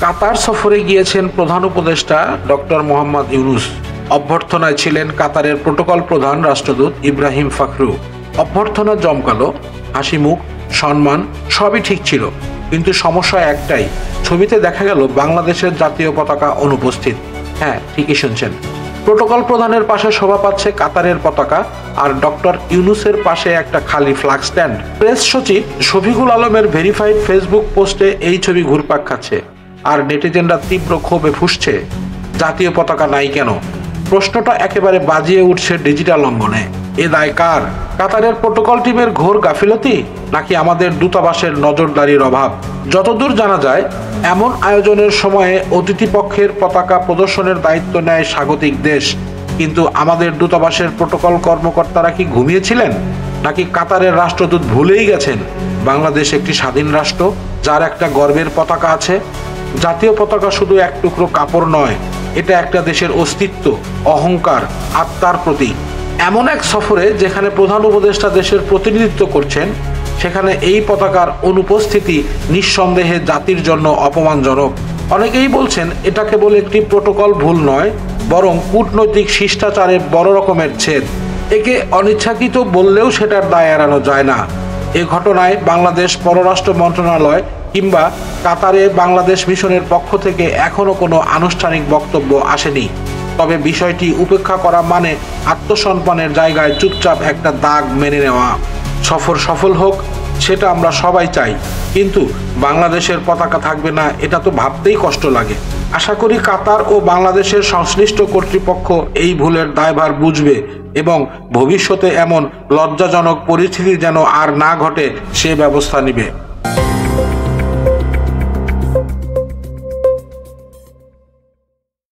কাতার সফরে গিয়েছেন প্রধান উপদেষ্টা ডক্টর মোহাম্মদ ইউনূস। অভ্যর্থনায় ছিলেন কাতারের প্রোটোকল প্রধান রাষ্ট্রদূত ইব্রাহিম ফাখরু। অভ্যর্থনা জমকালো, হাসিমুখ, সম্মান সবই ঠিক ছিল, কিন্তু সমস্যা একটাই, ছবিতে দেখা গেল বাংলাদেশের জাতীয় পতাকা অনুপস্থিত। হ্যাঁ, ঠিকই শুনছেন, প্রোটোকল প্রধানের পাশে শোভা পাচ্ছে কাতারের পতাকা, আর ডক্টর ইউনূসের পাশে একটা খালি ফ্ল্যাগ স্ট্যান্ড। প্রেস সচিব শফিকুল আলমের ভেরিফাইড ফেসবুক পোস্টে এই ছবি ঘুরপাক খাচ্ছে, আর নেটিজেনরা তীব্র ক্ষোভে ফুঁসছে, জাতীয় পতাকা নাই কেন? প্রশ্নটা একেবারে বাজিয়ে উঠছে ডিজিটাল অঙ্গনে। এ দায় কার? কাতারের প্রোটোকল টিমের ঘোর গাফিলতি, নাকি আমাদের দূতাবাসের নজরদারির অভাব? যতদূর জানা যায়, এমন আয়োজনের সময়ে অতিথি পক্ষের পতাকা প্রদর্শনের দায়িত্ব নেয় স্বাগতিক দেশ, কিন্তু আমাদের দূতাবাসের প্রোটোকল কর্মকর্তারা কি ঘুমিয়েছিলেন, নাকি কাতারের রাষ্ট্রদূত ভুলেই গেছেন বাংলাদেশ একটি স্বাধীন রাষ্ট্র, যার একটা গর্বের পতাকা আছে? জাতীয় পতাকা শুধু এক টুকরো কাপড় নয়, এটা একটা দেশের অস্তিত্ব, অহংকার, আত্মার প্রতীক। এমন এক সফরে যেখানে প্রধান উপদেষ্টা দেশের প্রতিনিধিত্ব করছেন, সেখানে এই পতাকার অনুপস্থিতি নিঃসন্দেহে জাতির জন্য অপমানজনক। অনেকেই বলছেন এটা কেবল একটি প্রোটোকল ভুল নয়, বরং কূটনৈতিক শিষ্টাচারের বড় রকমের ছেদ। একে অনিচ্ছাকৃত বললেও সেটার দায় এড়ানো যায় না। এ ঘটনায় বাংলাদেশ পররাষ্ট্র মন্ত্রণালয় কিংবা কাতারে বাংলাদেশ মিশনের পক্ষ থেকে এখনো কোনো আনুষ্ঠানিক বক্তব্য আসেনি। তবে বিষয়টি উপেক্ষা করা মানে আত্মসম্মানের জায়গায় চুপচাপ একটা দাগ মেনে নেওয়া। সফর সফল হোক, সেটা আমরা সবাই চাই, কিন্তু বাংলাদেশের পতাকা থাকবে না, এটা তো ভাবতেই কষ্ট লাগে। আশা করি কাতার ও বাংলাদেশের সংশ্লিষ্ট কর্তৃপক্ষ এই ভুলের দায়ভার বুঝবে এবং ভবিষ্যতে এমন লজ্জাজনক পরিস্থিতি যেন আর না ঘটে সে ব্যবস্থা নেবে।